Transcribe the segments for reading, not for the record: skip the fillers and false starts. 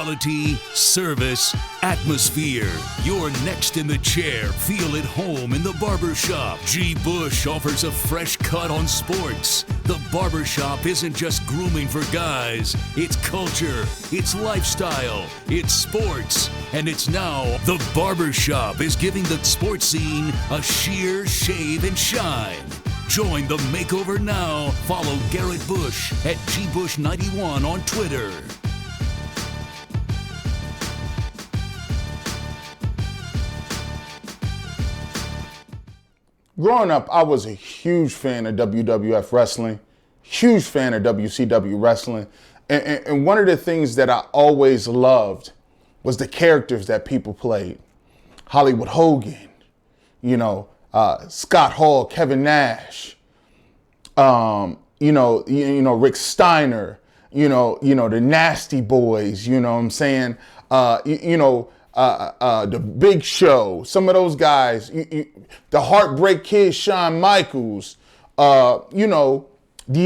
Quality, service, atmosphere. You're next in the chair. Feel at home in the barbershop. G. Bush offers a fresh cut on sports. The barbershop isn't just grooming for guys. It's culture, it's lifestyle, it's sports. And it's now the barbershop is giving the sports scene a sheer shave and shine. Join the makeover now. Follow Garrett Bush at GBush91 on Twitter. Growing up, I was a huge fan of WWF wrestling, huge fan of WCW wrestling. And one of the things that I always loved was the characters that people played. Hollywood Hogan, Scott Hall, Kevin Nash, Rick Steiner, the Nasty Boys, you know what I'm saying? The Big Show, some of those guys, the Heartbreak Kid, Shawn Michaels, The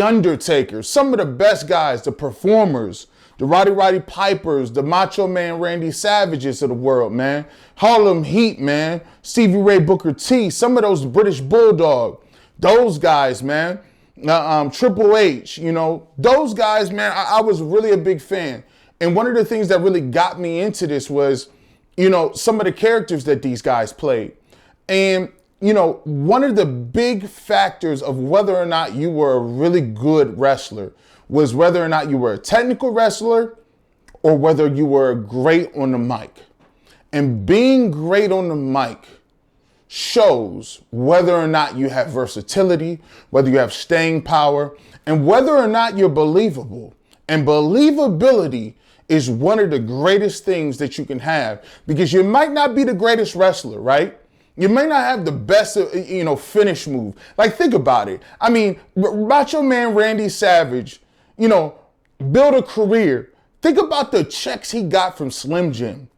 Undertaker, some of the best guys, the performers, the Roddy Pipers, the Macho Man Randy Savages of the world, man. Harlem Heat, man. Stevie Ray Booker T, some of those British Bulldog, those guys, man. Triple H, those guys, man, I was really a big fan. And one of the things that really got me into this was, some of the characters that these guys played. And, one of the big factors of whether or not you were a really good wrestler was whether or not you were a technical wrestler or whether you were great on the mic. And being great on the mic shows whether or not you have versatility, whether you have staying power, and whether or not you're believable. And believability is one of the greatest things that you can have, because you might not be the greatest wrestler, right? You may not have the best, finish move. Like, think about it. I mean, Macho Man Randy Savage, built a career. Think about the checks he got from Slim Jim.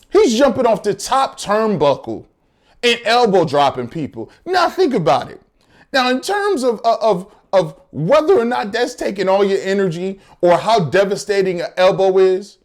He's jumping off the top turnbuckle and elbow dropping people. Now, think about it. Now, in terms of whether or not that's taking all your energy or how devastating an elbow is,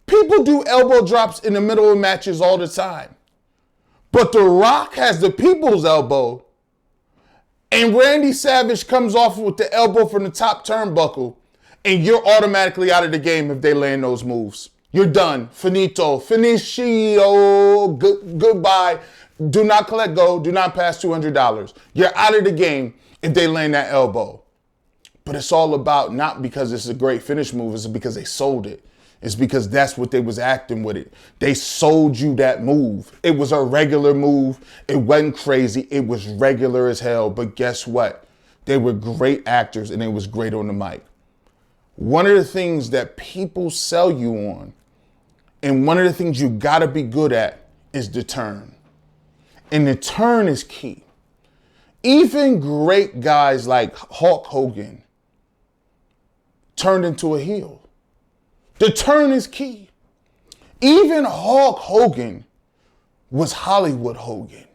people do elbow drops in the middle of matches all the time. But The Rock has the people's elbow, and Randy Savage comes off with the elbow from the top turnbuckle, and you're automatically out of the game if they land those moves. You're done. Finito. Finishio. Goodbye. Do not collect gold. Do not pass $200. You're out of the game if they land that elbow. But it's all about not because it's a great finish move. It's because they sold it. It's because that's what they was acting with it. They sold you that move. It was a regular move. It wasn't crazy. It was regular as hell. But guess what? They were great actors and they was great on the mic. One of the things that people sell you on, and one of the things you gotta be good at, is the turn. And the turn is key. Even great guys like Hulk Hogan turned into a heel. The turn is key. Even Hulk Hogan was Hollywood Hogan.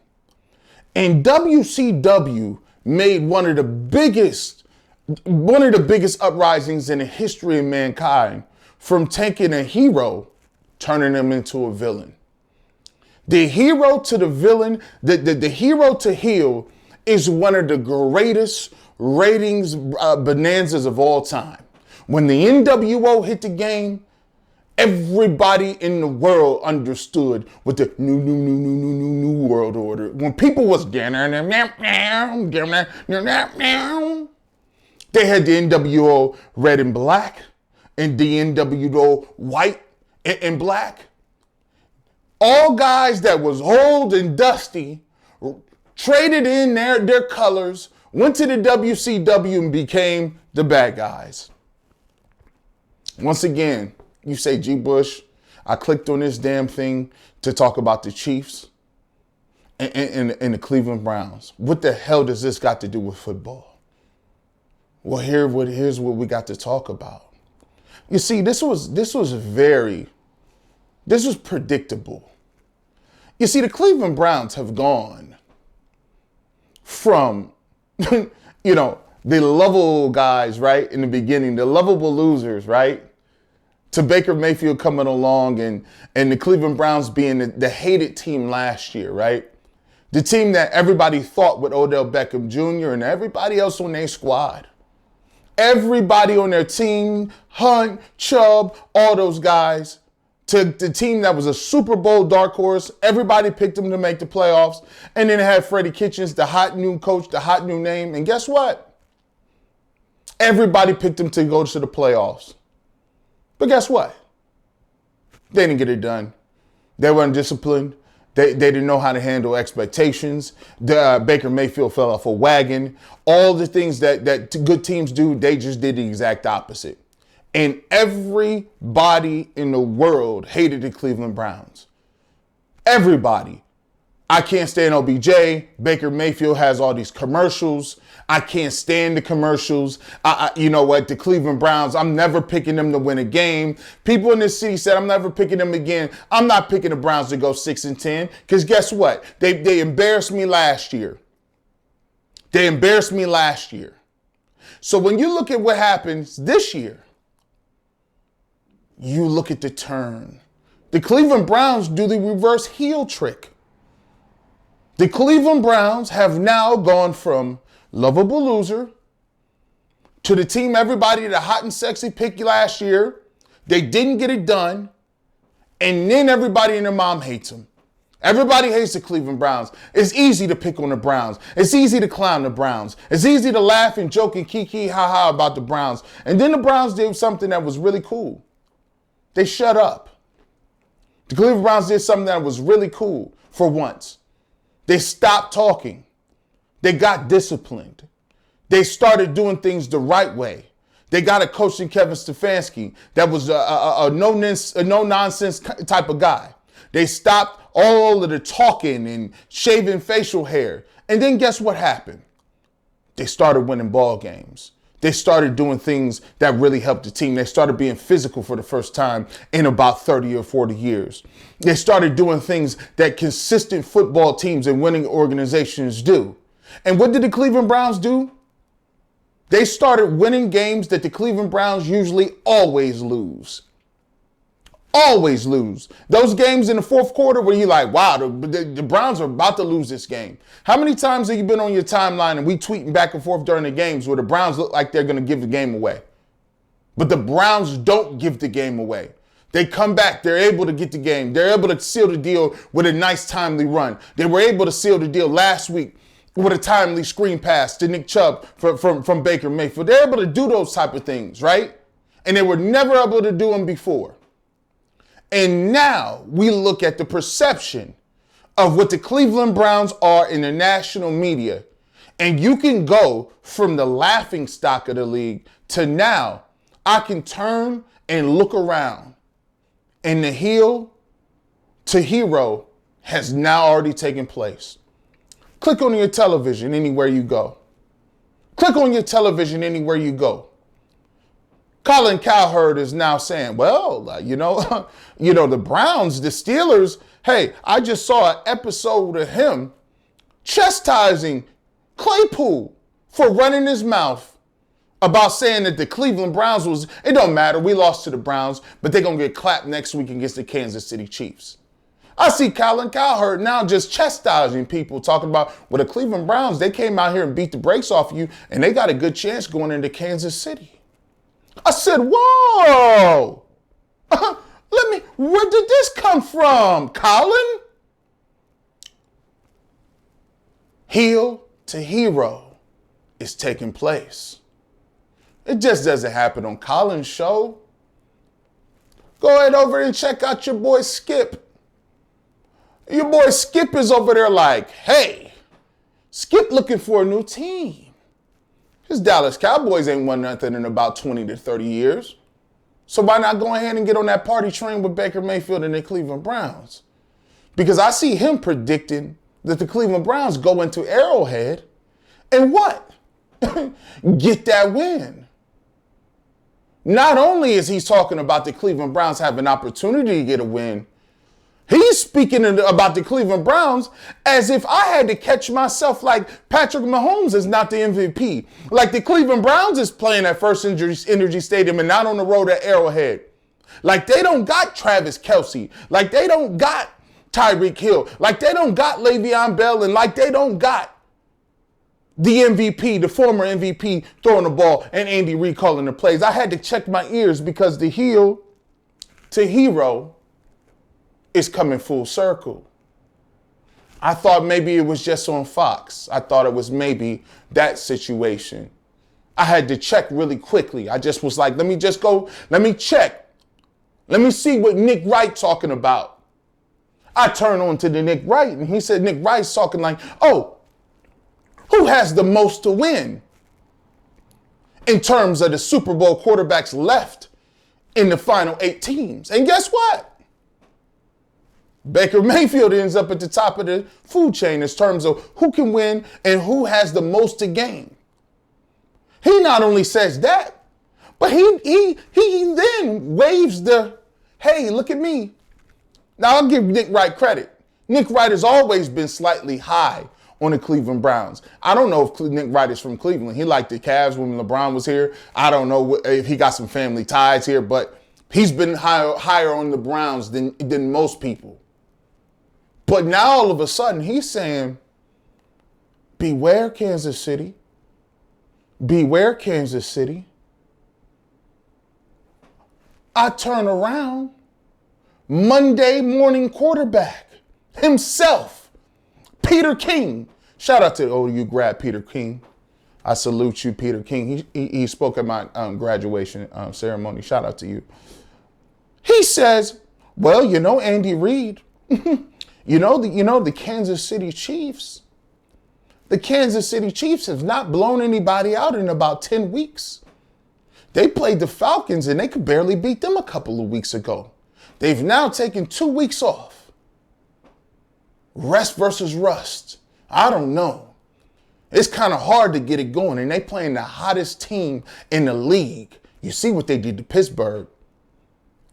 And WCW made one of the biggest uprisings in the history of mankind, from taking a hero, turning him into a villain. The hero to the villain, the hero to heel is one of the greatest ratings bonanzas of all time. When the NWO hit the game, everybody in the world understood what the new world order. When people was they had the NWO red and black and the NWO white and black. All guys that was old and dusty traded in their colors, went to the WCW and became the bad guys. Once again, you say, G. Bush, I clicked on this damn thing to talk about the Chiefs and the Cleveland Browns. What the hell does this got to do with football? Well, here's what we got to talk about. You see, this was predictable. You see, the Cleveland Browns have gone from, the lovable guys, right, in the beginning, the lovable losers, right, to Baker Mayfield coming along and the Cleveland Browns being the hated team last year, right? The team that everybody thought with Odell Beckham Jr. and everybody else on their squad. Everybody on their team, Hunt, Chubb, all those guys, to the team that was a Super Bowl dark horse. Everybody picked them to make the playoffs. And then it had Freddie Kitchens, the hot new coach, the hot new name. And guess what? Everybody picked them to go to the playoffs. But guess what? They didn't get it done. They weren't disciplined. They didn't know how to handle expectations. Baker Mayfield fell off a wagon. All the things that good teams do, they just did the exact opposite. And everybody in the world hated the Cleveland Browns. Everybody. I can't stand OBJ. Baker Mayfield has all these commercials. I can't stand the commercials. You know what? The Cleveland Browns, I'm never picking them to win a game. People in this city said, I'm never picking them again. I'm not picking the Browns to go 6-10 because guess what? They embarrassed me last year. They embarrassed me last year. So when you look at what happens this year, you look at the turn. The Cleveland Browns do the reverse heel trick. The Cleveland Browns have now gone from lovable loser to the team everybody the hot and sexy picked last year. They didn't get it done. And then everybody and their mom hates them. Everybody hates the Cleveland Browns. It's easy to pick on the Browns. It's easy to clown the Browns. It's easy to laugh and joke and kiki ha-ha about the Browns. And then the Browns did something that was really cool. They shut up. The Cleveland Browns did something that was really cool for once. They stopped talking. They got disciplined. They started doing things the right way. They got a coach in Kevin Stefanski that was a no-nonsense type of guy. They stopped all of the talking and shaving facial hair. And then guess what happened? They started winning ball games. They started doing things that really helped the team. They started being physical for the first time in about 30 or 40 years. They started doing things that consistent football teams and winning organizations do. And what did the Cleveland Browns do? They started winning games that the Cleveland Browns usually always lose. Always lose. Those games in the fourth quarter where you're like, wow, the Browns are about to lose this game. How many times have you been on your timeline and we tweeting back and forth during the games where the Browns look like they're going to give the game away? But the Browns don't give the game away. They come back. They're able to get the game. They're able to seal the deal with a nice timely run. They were able to seal the deal last week with a timely screen pass to Nick Chubb from Baker Mayfield. They're able to do those type of things, right? And they were never able to do them before. And now we look at the perception of what the Cleveland Browns are in the national media. And you can go from the laughing stock of the league to now I can turn and look around. And the heel to hero has now already taken place. Click on your television anywhere you go. Click on your television anywhere you go. Colin Cowherd is now saying, well, the Browns, the Steelers, hey, I just saw an episode of him chastising Claypool for running his mouth about saying that the Cleveland Browns it don't matter, we lost to the Browns, but they're going to get clapped next week against the Kansas City Chiefs. I see Colin Cowherd now just chastising people, talking about, well, the Cleveland Browns, they came out here and beat the brakes off of you, and they got a good chance going into Kansas City. I said, whoa, where did this come from, Colin? Heel to hero is taking place. It just doesn't happen on Colin's show. Go ahead over and check out your boy Skip. Your boy Skip is over there like, hey, Skip looking for a new team. His Dallas Cowboys ain't won nothing in about 20 to 30 years. So why not go ahead and get on that party train with Baker Mayfield and the Cleveland Browns? Because I see him predicting that the Cleveland Browns go into Arrowhead and what? Get that win. Not only is he talking about the Cleveland Browns have an opportunity to get a win, he's speaking about the Cleveland Browns as if I had to catch myself like Patrick Mahomes is not the MVP. Like the Cleveland Browns is playing at First Energy Stadium and not on the road at Arrowhead. Like they don't got Travis Kelce. Like they don't got Tyreek Hill. Like they don't got Le'Veon Bell. And like they don't got the MVP, the former MVP, throwing the ball and Andy Reid calling the plays. I had to check my ears because the heel to hero is coming full circle. I thought maybe it was just on Fox. I thought it was maybe that situation. I had to check really quickly. I just was like, let me check. Let me see what Nick Wright talking about. I turned on to the Nick Wright and he said Nick Wright's talking like, oh, who has the most to win in terms of the Super Bowl quarterbacks left in the final 8 teams? And guess what? Baker Mayfield ends up at the top of the food chain in terms of who can win and who has the most to gain. He not only says that, but he then waves the, hey, look at me. Now I'll give Nick Wright credit. Nick Wright has always been slightly high on the Cleveland Browns. I don't know if Nick Wright is from Cleveland. He liked the Cavs when LeBron was here. I don't know if he got some family ties here, but he's been higher on the Browns than most people. But now all of a sudden he's saying, beware Kansas City. Beware Kansas City. I turn around. Monday morning quarterback himself, Peter King. Shout out to the OU grad Peter King. I salute you, Peter King. He spoke at my graduation ceremony. Shout out to you. He says, well, you know, Andy Reid, the Kansas City Chiefs. The Kansas City Chiefs have not blown anybody out in about 10 weeks. They played the Falcons and they could barely beat them a couple of weeks ago. They've now taken 2 weeks off. Rest versus rust. I don't know. It's kind of hard to get it going, and they playing the hottest team in the league. You see what they did to Pittsburgh.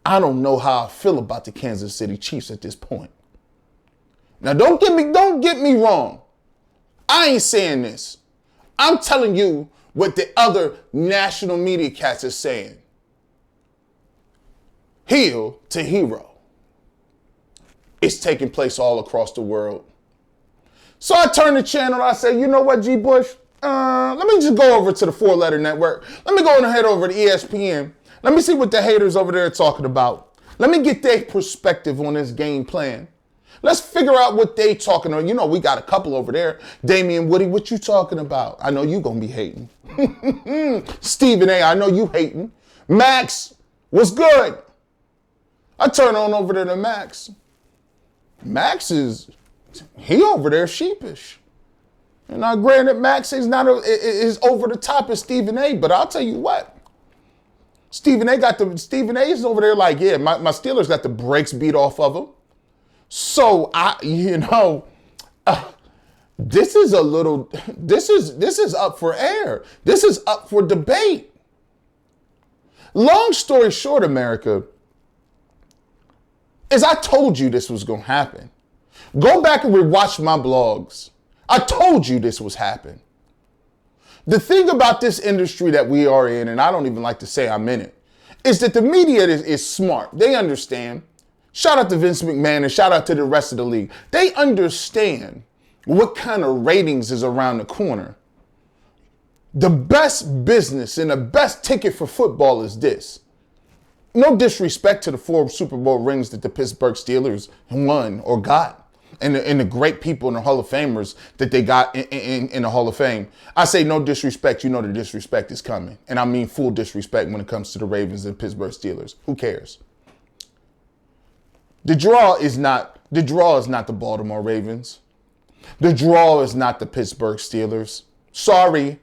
I don't know how I feel about the Kansas City Chiefs at this point. Now, don't get me wrong. I ain't saying this. I'm telling you what the other national media cats are saying. Heel to hero. It's taking place all across the world. So I turn the channel and I say, you know what, G. Bush? Let me just go over to the 4-letter network. Let me go and head over to ESPN. Let me see what the haters over there are talking about. Let me get their perspective on this game plan. Let's figure out what they talking about. You know, we got a couple over there. Damian Woody, what you talking about? I know you gonna be hating. Stephen A, I know you hating. Max, what's good? I turn on over there to Max. Max he over there sheepish. And now granted, Max is not is over the top as Stephen A, but I'll tell you what. Stephen A is over there like, yeah, my Steelers got the brakes beat off of them. So this is up for air. This is up for debate. Long story short, America, is I told you this was going to happen. Go back and rewatch my blogs. I told you this was happening. The thing about this industry that we are in, and I don't even like to say I'm in it, is that the media is smart. They understand. Shout out to Vince McMahon and shout out to the rest of the league. They understand what kind of ratings is around the corner. The best business and the best ticket for football is this. No disrespect to the 4 Super Bowl rings that the Pittsburgh Steelers won or got, and the great people and the Hall of Famers that they got in the Hall of Fame. I say no disrespect. You know the disrespect is coming. And I mean full disrespect when it comes to the Ravens and Pittsburgh Steelers. Who cares? The draw is not the Baltimore Ravens. The draw is not the Pittsburgh Steelers. Sorry.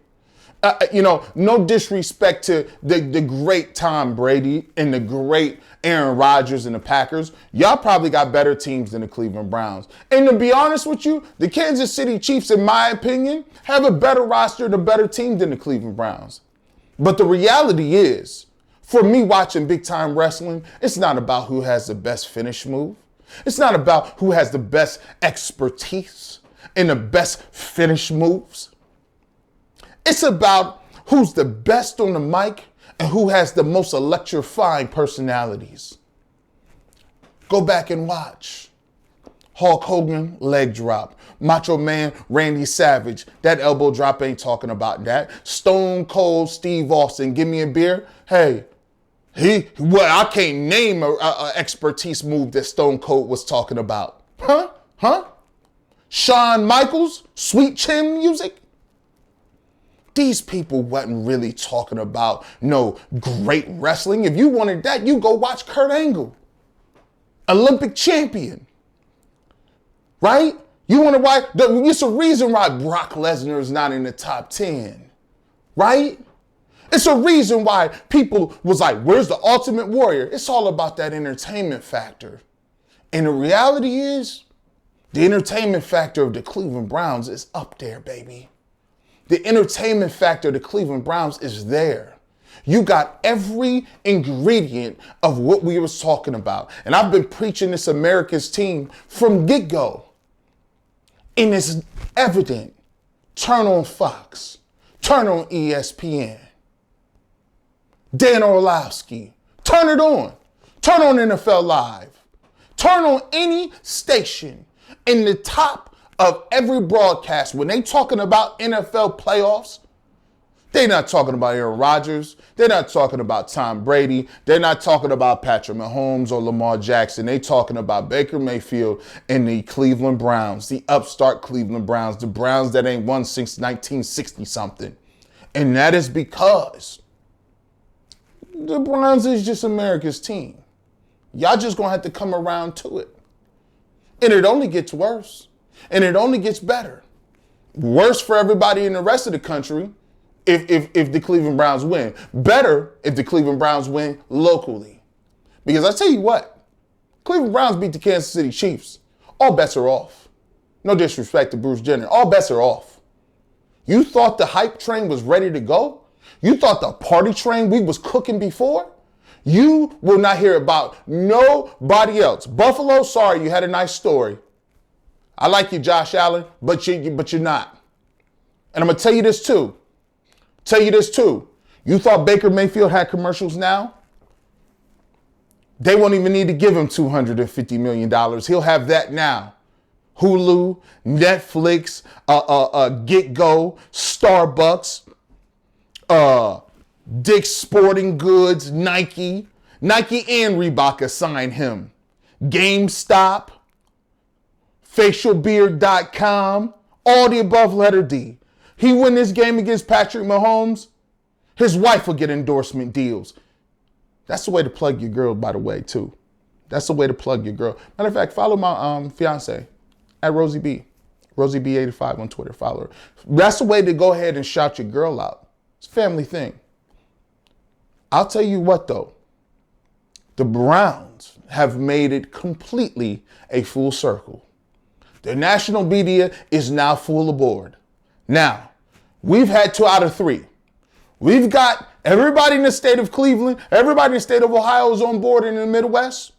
No disrespect to the great Tom Brady and the great Aaron Rodgers and the Packers. Y'all probably got better teams than the Cleveland Browns. And to be honest with you, the Kansas City Chiefs, in my opinion, have a better roster and a better team than the Cleveland Browns. But the reality is, for me watching big time wrestling, it's not about who has the best finish move. It's not about who has the best expertise and the best finish moves. It's about who's the best on the mic and who has the most electrifying personalities. Go back and watch. Hulk Hogan, leg drop. Macho Man, Randy Savage. That elbow drop ain't talking about that. Stone Cold, Steve Austin, give me a beer. Hey, I can't name a expertise move that Stone Cold was talking about. Huh? Shawn Michaels, sweet chin music. These people wasn't really talking about no great wrestling. If you wanted that, you go watch Kurt Angle. Olympic champion. Right? You want to why? It's a reason why Brock Lesnar is not in the top 10. Right? It's a reason why people was like, where's the Ultimate Warrior? It's all about that entertainment factor. And the reality is, the entertainment factor of the Cleveland Browns is up there, baby. The entertainment factor of the Cleveland Browns is there. You got every ingredient of what we was talking about. And I've been preaching this America's team from get-go. And it's evident. Turn on Fox. Turn on ESPN. Dan Orlovsky. Turn it on. Turn on NFL Live. Turn on any station in the top of every broadcast. When they talking about NFL playoffs, they're not talking about Aaron Rodgers. They're not talking about Tom Brady. They're not talking about Patrick Mahomes or Lamar Jackson. They're talking about Baker Mayfield and the Cleveland Browns, the upstart Cleveland Browns, the Browns that ain't won since 1960-something. And that is because the Browns is just America's team. Y'all just going to have to come around to it. And it only gets worse. And it only gets better. Worse for everybody in the rest of the country if the Cleveland Browns win. Better if the Cleveland Browns win locally. Because I tell you what, Cleveland Browns beat the Kansas City Chiefs. All bets are off. No disrespect to Bruce Jenner. All bets are off. You thought the hype train was ready to go? You thought the party train we was cooking before? You will not hear about nobody else. Buffalo, sorry, you had a nice story. I like you, Josh Allen, but you're not. And I'm going to tell you this too. You thought Baker Mayfield had commercials now? They won't even need to give him $250 million. He'll have that now. Hulu, Netflix, Get-Go, Starbucks, Dick's Sporting Goods, Nike and Reebok assigned him. GameStop, facialbeard.com, all the above letter D. He win this game against Patrick Mahomes, his wife will get endorsement deals. That's the way to plug your girl, by the way, too. That's the way to plug your girl. Matter of fact, follow my fiance at Rosie B. Rosie B85 on Twitter, follow her. That's the way to go ahead and shout your girl out. It's a family thing. I'll tell you what, though. The Browns have made it completely a full circle. The national media is now full aboard. Now, we've had 2 out of 3. We've got everybody in the state of Cleveland, everybody in the state of Ohio is on board in the Midwest.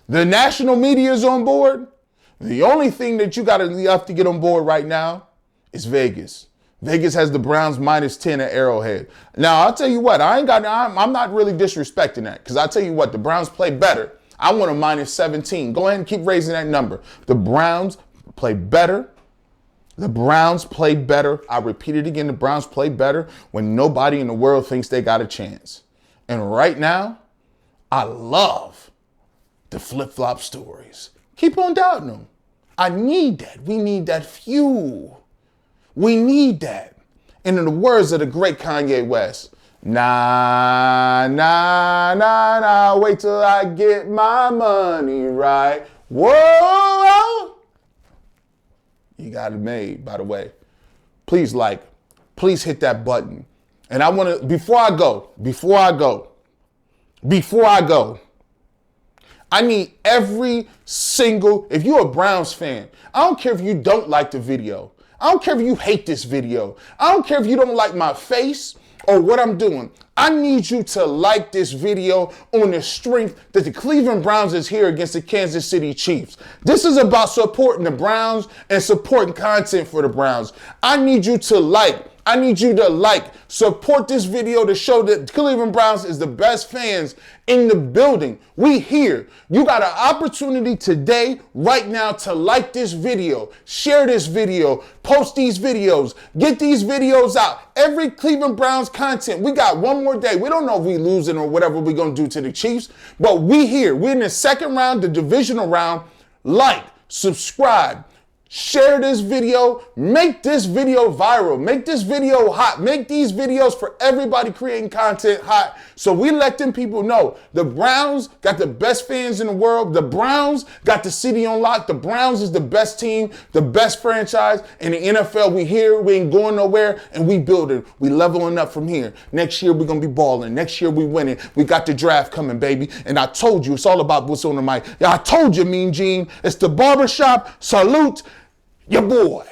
The national media is on board. The only thing that you have to get on board right now is Vegas. Vegas has the Browns -10 at Arrowhead. Now, I'll tell you what, I'm not really disrespecting that because I'll tell you what, the Browns play better. I want a -17. Go ahead and keep raising that number. The Browns play better. The Browns play better. I repeat it again. The Browns play better when nobody in the world thinks they got a chance. And right now, I love the flip-flop stories. Keep on doubting them. I need that. We need that fuel. We need that. And in the words of the great Kanye West, nah, wait till I get my money right. Whoa. You got it made, by the way. Please hit that button. And I want to, before I go, I need every single, if you're a Browns fan, I don't care if you don't like the video. I don't care if you hate this video. I don't care if you don't like my face or what I'm doing. I need you to like this video on the strength that the Cleveland Browns is here against the Kansas City Chiefs. This is about supporting the Browns and supporting content for the Browns. I need you to like I need you to like, support this video to show that Cleveland Browns is the best fans in the building. We here. You got an opportunity today, right now, to like this video, share this video, post these videos, get these videos out. Every Cleveland Browns content. We got one more day. We don't know if we losing or whatever we're going to do to the Chiefs, but we here. We're in the second round, the divisional round. Like, subscribe, share this video, make this video viral, make this video hot, make these videos for everybody creating content hot. So we let them people know the Browns got the best fans in the world. The Browns got the city on lock. The Browns is the best team, the best franchise in the NFL. We here, we ain't going nowhere, and we building. We leveling up from here. Next year, we're going to be balling. Next year, we winning. We got the draft coming, baby. And I told you, it's all about what's on the mic. Yeah, I told you, Mean Gene. It's the barbershop. Salute your boy.